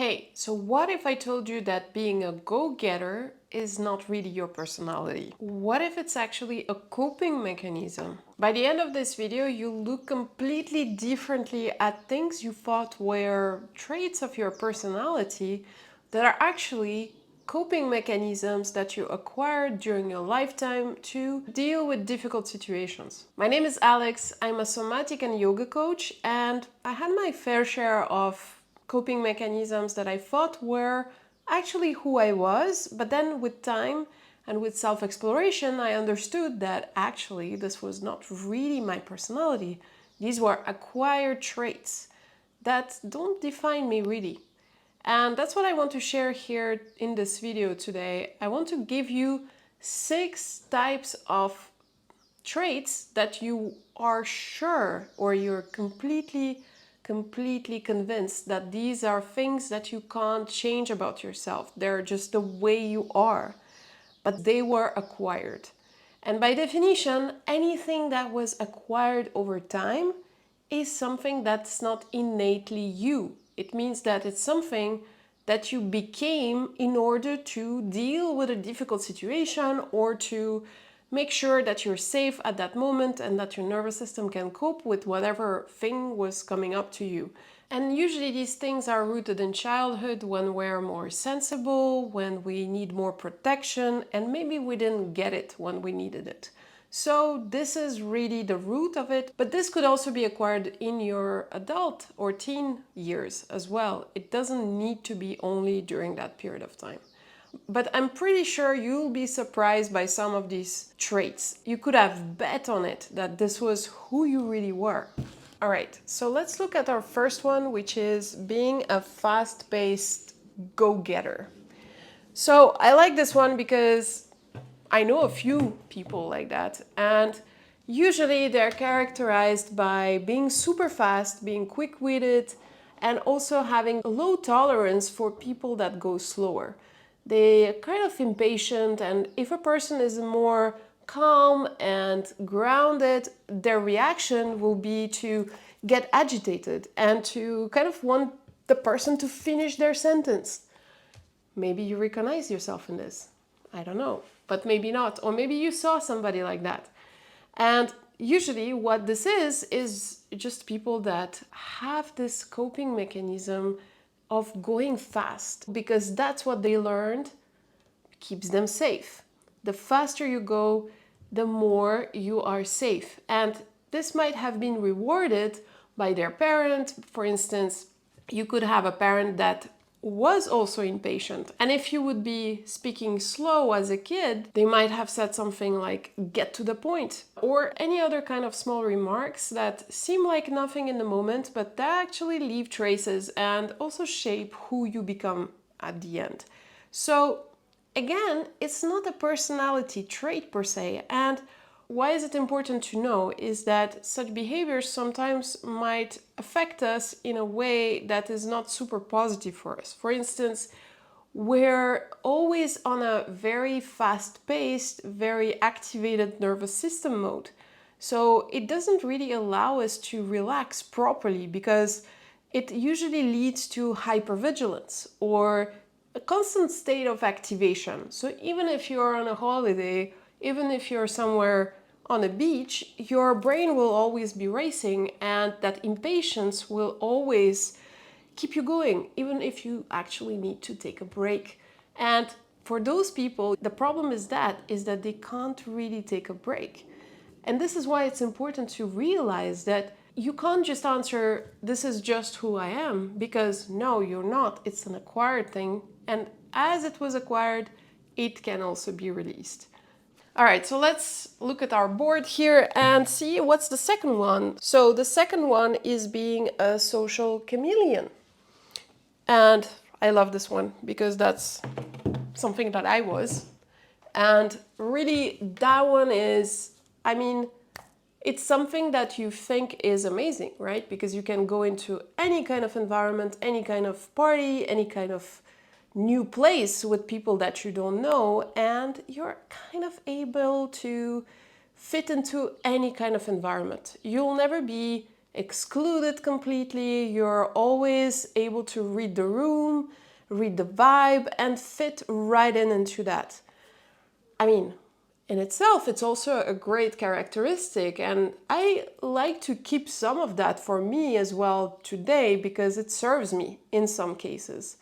Hey, so what if I told you that being a go-getter is not really your personality? What if it's actually a coping mechanism? By the end of this video, you'll look completely differently at things you thought were traits of your personality that are actually coping mechanisms that you acquired during your lifetime to deal with difficult situations. My name is Alex, I'm a somatic and yoga coach, and I had my fair share of coping mechanisms that I thought were actually who I was, but then with time and with self-exploration, I understood that actually this was not really my personality. These were acquired traits that don't define me really. And that's what I want to share here in this video today. I want to give you 6 types of traits that you are sure or you're completely convinced that these are things that you can't change about yourself. They're just the way you are, but they were acquired. And by definition, anything that was acquired over time is something that's not innately you. It means that it's something that you became in order to deal with a difficult situation or to make sure that you're safe at that moment and that your nervous system can cope with whatever thing was coming up to you. And usually these things are rooted in childhood when we're more sensible, when we need more protection, and maybe we didn't get it when we needed it. So this is really the root of it, but this could also be acquired in your adult or teen years as well. It doesn't need to be only during that period of time. But I'm pretty sure you'll be surprised by some of these traits. You could have bet on it that this was who you really were. All right, so let's look at our first one, which is being a fast-paced go-getter. So I like this one because I know a few people like that, and usually they're characterized by being super fast, being quick-witted, and also having a low tolerance for people that go slower. They're kind of impatient, and if a person is more calm and grounded, their reaction will be to get agitated and to kind of want the person to finish their sentence. Maybe you recognize yourself in this. I don't know, but maybe not. Or maybe you saw somebody like that. And usually what this is just people that have this coping mechanism of going fast because that's what they learned keeps them safe. The faster you go, the more you are safe. And this might have been rewarded by their parent. For instance, you could have a parent that was also impatient. And if you would be speaking slow as a kid, they might have said something like, get to the point, or any other kind of small remarks that seem like nothing in the moment, but that actually leave traces and also shape who you become at the end. So again, it's not a personality trait per se. And why is it important to know is that such behaviors sometimes might affect us in a way that is not super positive for us. For instance, we're always on a very fast-paced, very activated nervous system mode. So it doesn't really allow us to relax properly because it usually leads to hypervigilance or a constant state of activation. So even if you're on a holiday, even if you're somewhere on a beach, your brain will always be racing, and that impatience will always keep you going, even if you actually need to take a break. And for those people, the problem is that they can't really take a break. And this is why it's important to realize that you can't just answer, this is just who I am, because no, you're not. It's an acquired thing. And as it was acquired, it can also be released. All right, so let's look at our board here and see what's the second one. So the second one is being a social chameleon. And I love this one because that's something that I was. And really, that one is, I mean, it's something that you think is amazing, right? Because you can go into any kind of environment, any kind of party, any kind of new place with people that you don't know, and you're kind of able to fit into any kind of environment. You'll never be excluded completely. You're always able to read the room, read the vibe, and fit right into that. I mean, in itself, it's also a great characteristic, and I like to keep some of that for me as well today because it serves me in some cases.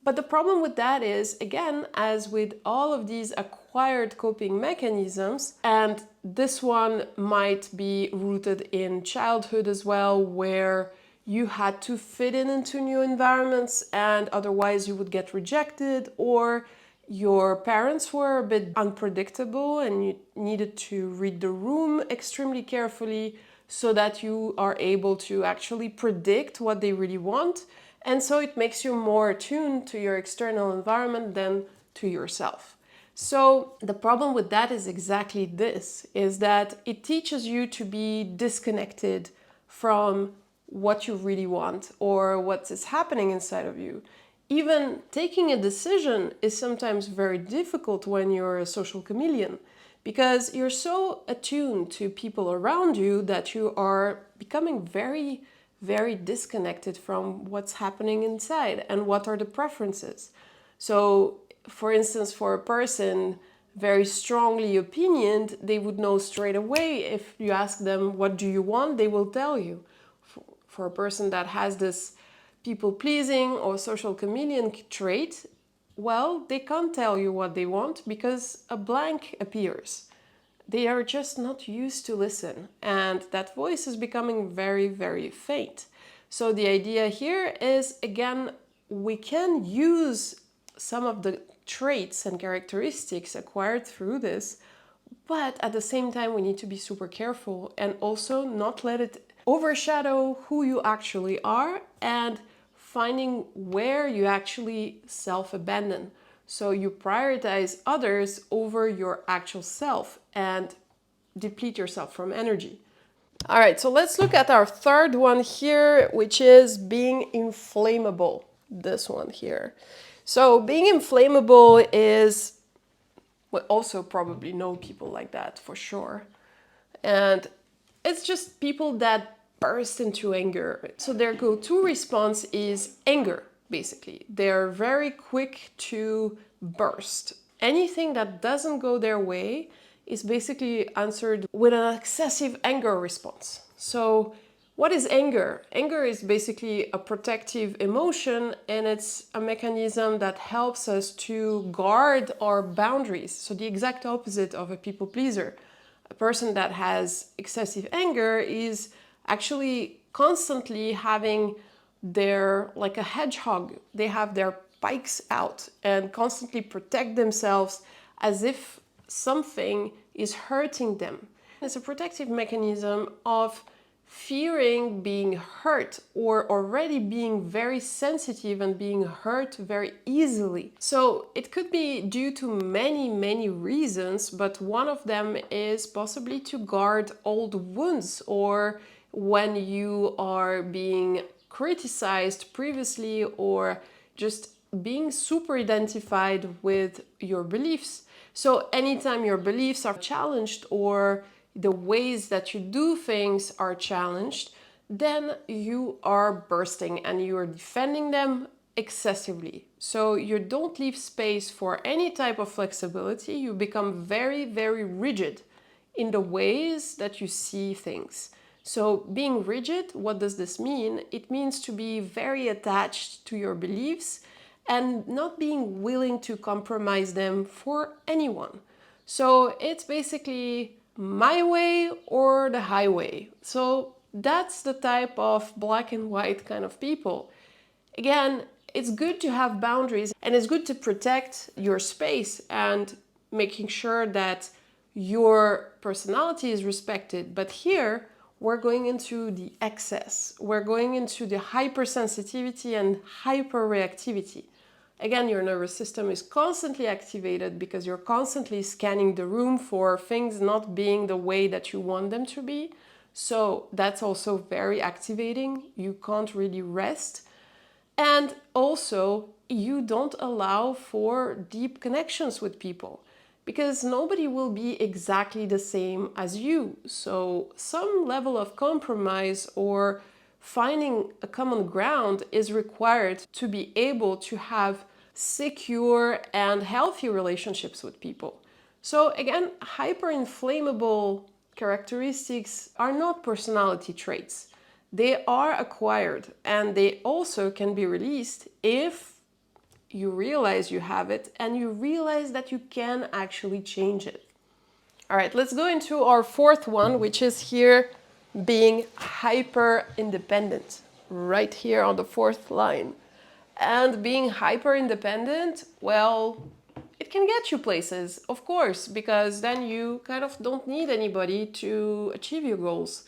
But the problem with that is, again, as with all of these acquired coping mechanisms, and this one might be rooted in childhood as well, where you had to fit in into new environments and otherwise you would get rejected, or your parents were a bit unpredictable and you needed to read the room extremely carefully so that you are able to actually predict what they really want. And so it makes you more attuned to your external environment than to yourself. So the problem with that is exactly this, is that it teaches you to be disconnected from what you really want or what is happening inside of you. Even taking a decision is sometimes very difficult when you're a social chameleon because you're so attuned to people around you that you are becoming very, very disconnected from what's happening inside and what are the preferences. So, for instance, for a person very strongly opinioned, they would know straight away if you ask them, what do you want? They will tell you. For a person that has this people-pleasing or social chameleon trait, well, they can't tell you what they want because a blank appears. They are just not used to listen, and that voice is becoming very, very faint. So the idea here is, again, we can use some of the traits and characteristics acquired through this, but at the same time, we need to be super careful and also not let it overshadow who you actually are and finding where you actually self-abandon. So you prioritize others over your actual self and deplete yourself from energy. All right, so let's look at our third one here, which is being inflammable. This one here. So being inflammable is, we also probably know people like that for sure. And it's just people that burst into anger. So their go-to response is anger, basically. They're very quick to burst. Anything that doesn't go their way is basically answered with an excessive anger response. So what is anger? Anger is basically a protective emotion, and it's a mechanism that helps us to guard our boundaries. So the exact opposite of a people pleaser. A person that has excessive anger is actually constantly having their, like a hedgehog, they have their pikes out and constantly protect themselves as if something is hurting them. It's a protective mechanism of fearing being hurt or already being very sensitive and being hurt very easily. So it could be due to many, many reasons, but one of them is possibly to guard old wounds, or when you are being criticized previously, or just being super identified with your beliefs. So anytime your beliefs are challenged or the ways that you do things are challenged, then you are bursting and you are defending them excessively. So you don't leave space for any type of flexibility. You become very, very rigid in the ways that you see things. So being rigid, what does this mean? It means to be very attached to your beliefs and not being willing to compromise them for anyone. So it's basically my way or the highway. So that's the type of black and white kind of people. Again, it's good to have boundaries and it's good to protect your space and making sure that your personality is respected. But here, we're going into the excess. We're going into the hypersensitivity and hyperreactivity. Again, your nervous system is constantly activated because you're constantly scanning the room for things not being the way that you want them to be. So that's also very activating. You can't really rest. And also, you don't allow for deep connections with people. because nobody will be exactly the same as you. So some level of compromise or finding a common ground is required to be able to have secure and healthy relationships with people. So again, hyperinflammable characteristics are not personality traits. They are acquired, and they also can be released if you realize you have it and you realize that you can actually change it. All right, let's go into our fourth one, which is here being hyper independent, right here on the fourth line. And being hyper independent, well, it can get you places, of course, because then you kind of don't need anybody to achieve your goals.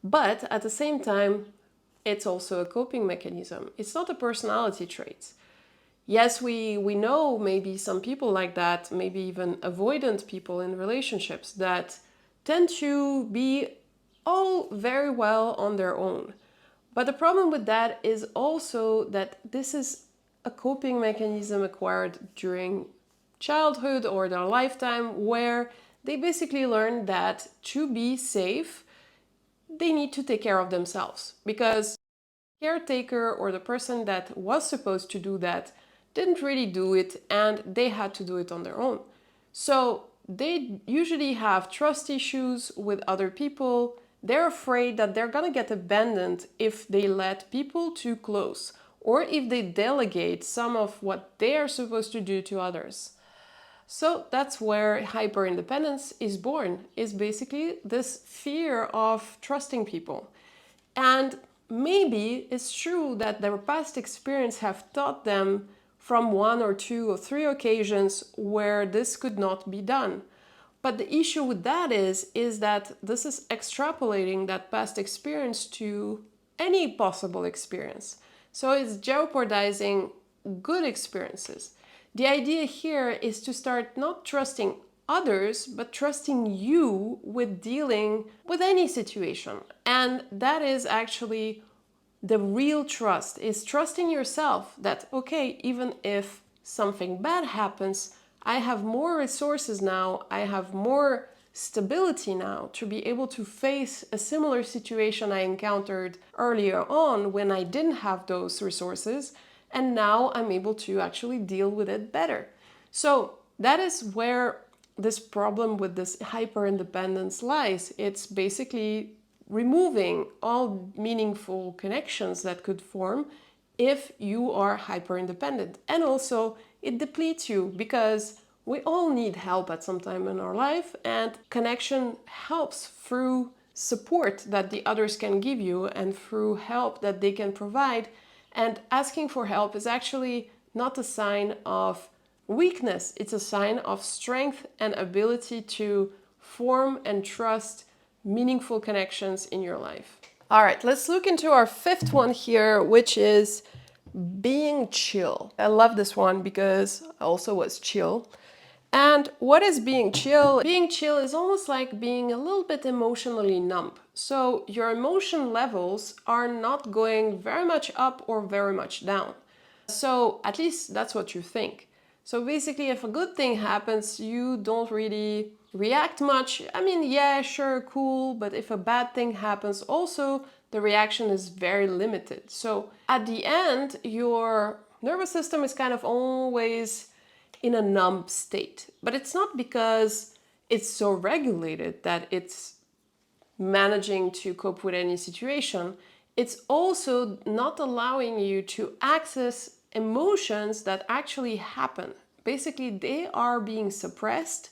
But at the same time, it's also a coping mechanism. It's not a personality trait. Yes, we know maybe some people like that, maybe even avoidant people in relationships that tend to be all very well on their own. But the problem with that is also that this is a coping mechanism acquired during childhood or their lifetime, where they basically learn that to be safe, they need to take care of themselves, because the caretaker or the person that was supposed to do that didn't really do it, and they had to do it on their own. So they usually have trust issues with other people. They're afraid that they're gonna get abandoned if they let people too close, or if they delegate some of what they are supposed to do to others. So that's where hyper-independence is born, is basically this fear of trusting people. And maybe it's true that their past experience have taught them from 1 or 2 or 3 occasions where this could not be done. But the issue with that is that this is extrapolating that past experience to any possible experience. So it's jeopardizing good experiences. The idea here is to start not trusting others, but trusting you with dealing with any situation. And that is actually the real trust, is trusting yourself that, okay, even if something bad happens, I have more resources now, I have more stability now to be able to face a similar situation I encountered earlier on when I didn't have those resources, and now I'm able to actually deal with it better. So that is where this problem with this hyper-independence lies. It's basically removing all meaningful connections that could form if you are hyper-independent. And also, it depletes you, because we all need help at some time in our life, and connection helps through support that the others can give you and through help that they can provide. And asking for help is actually not a sign of weakness, it's a sign of strength and ability to form and trust meaningful connections in your life. All right, let's look into our fifth one here, which is being chill. I love this one because I also was chill. And what is being chill? Being chill is almost like being a little bit emotionally numb. So your emotion levels are not going very much up or very much down. So at least that's what you think. So basically, if a good thing happens, you don't really react much. I mean, yeah, sure, cool, but if a bad thing happens, also the reaction is very limited. So at the end, your nervous system is kind of always in a numb state. But it's not because it's so regulated that it's managing to cope with any situation. It's also not allowing you to access emotions that actually happen. Basically, they are being suppressed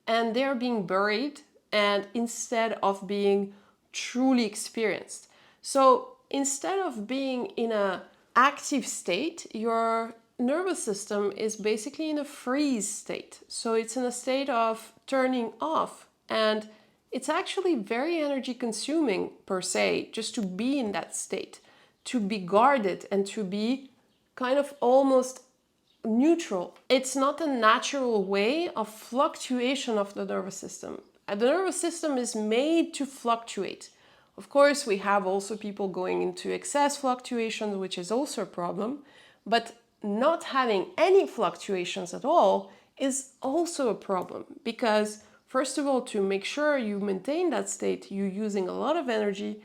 and they're being buried, and instead of being truly experienced. So instead of being in an active state, your nervous system is basically in a freeze state. So it's in a state of turning off, and it's actually very energy consuming per se, just to be in that state, to be guarded and to be kind of almost neutral. It's not a natural way of fluctuation of the nervous system. The nervous system is made to fluctuate. Of course, we have also people going into excess fluctuations, which is also a problem, but not having any fluctuations at all is also a problem because, first of all, to make sure you maintain that state, you're using a lot of energy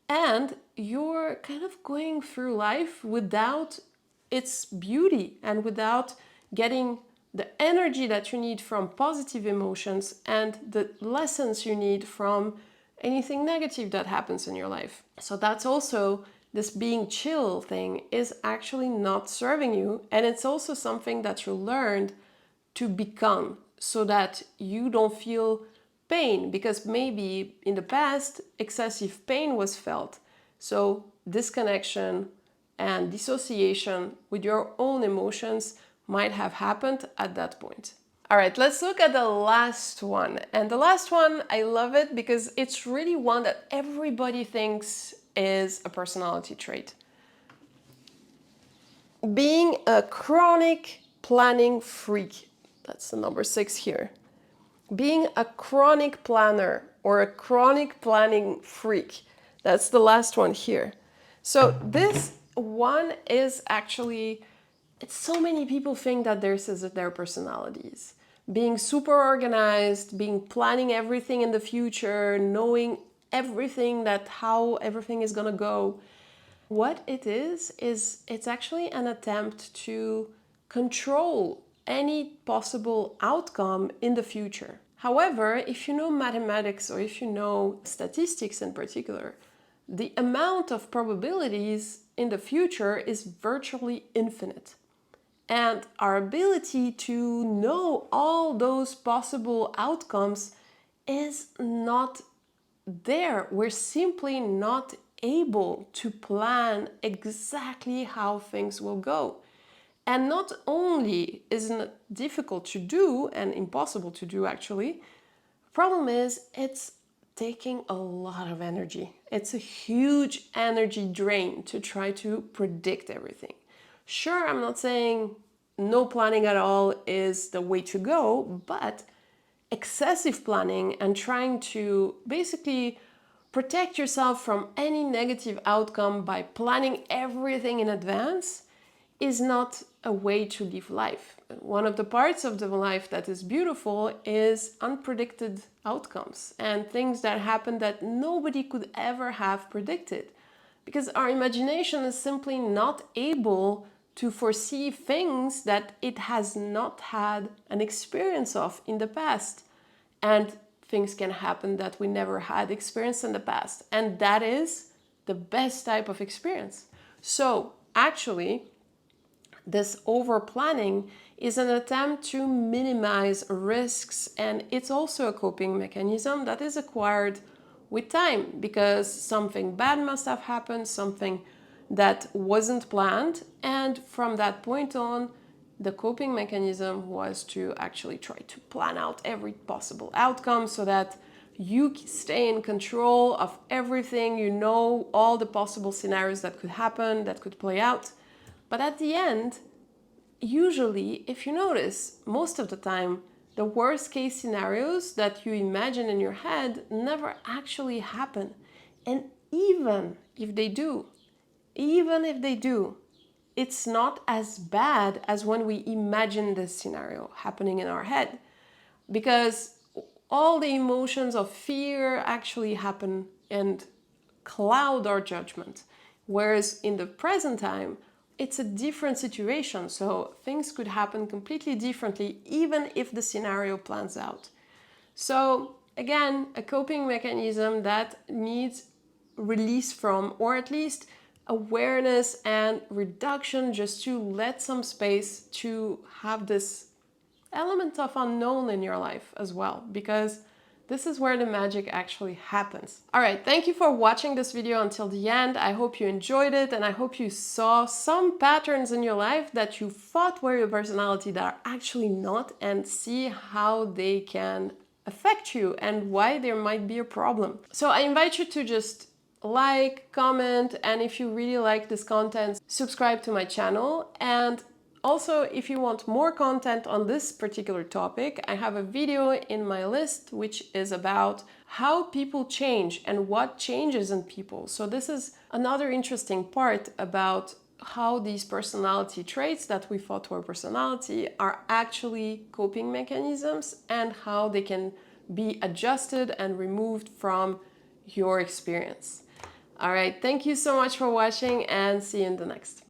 and you're kind of going through life without its beauty and without getting the energy that you need from positive emotions and the lessons you need from anything negative that happens in your life. So that's also, this being chill thing is actually not serving you, and it's also something that you learned to become so that you don't feel pain, because maybe in the past excessive pain was felt. So disconnection and dissociation with your own emotions might have happened at that point. All right, let's look at the last one. And the last one, I love it because it's really one that everybody thinks is a personality trait. Being a chronic planning freak. That's the number 6 here. Being a chronic planner or a chronic planning freak. That's the last one here. So this one is actually, it's so many people think that this is their personalities. Being super organized, being planning everything in the future, knowing everything, that how everything is gonna go. What it is it's actually an attempt to control any possible outcome in the future. However, if you know mathematics or if you know statistics in particular, the amount of probabilities in the future is virtually infinite. And our ability to know all those possible outcomes is not there. We're simply not able to plan exactly how things will go. And not only is it difficult to do and impossible to do actually, the problem is it's taking a lot of energy. It's a huge energy drain to try to predict everything. Sure, I'm not saying no planning at all is the way to go, but excessive planning and trying to basically protect yourself from any negative outcome by planning everything in advance is not a way to live life. One of the parts of the life that is beautiful is unpredicted outcomes and things that happen that nobody could ever have predicted, because our imagination is simply not able to foresee things that it has not had an experience of in the past. And things can happen that we never had experience in the past. And that is the best type of experience. So actually, this over planning is an attempt to minimize risks, and it's also a coping mechanism that is acquired with time because something bad must have happened, something that wasn't planned, and from that point on, the coping mechanism was to actually try to plan out every possible outcome so that you stay in control of everything, you know all the possible scenarios that could happen, that could play out. But at the end, usually, if you notice, most of the time, the worst case scenarios that you imagine in your head never actually happen. And even if they do, it's not as bad as when we imagine this scenario happening in our head, because all the emotions of fear actually happen and cloud our judgment. Whereas in the present time, it's a different situation, so things could happen completely differently even if the scenario plans out. So again, a coping mechanism that needs release from, or at least awareness and reduction, just to let some space to have this element of unknown in your life as well, because this is where the magic actually happens. All right, thank you for watching this video until the end. I hope you enjoyed it, and I hope you saw some patterns in your life that you thought were your personality that are actually not, and see how they can affect you and why there might be a problem. So I invite you to just like, comment, and if you really like this content, subscribe to my channel. And also, if you want more content on this particular topic, I have a video in my list which is about how people change and what changes in people. So this is another interesting part about how these personality traits that we thought were personality are actually coping mechanisms and how they can be adjusted and removed from your experience. All right, thank you so much for watching and see you in the next.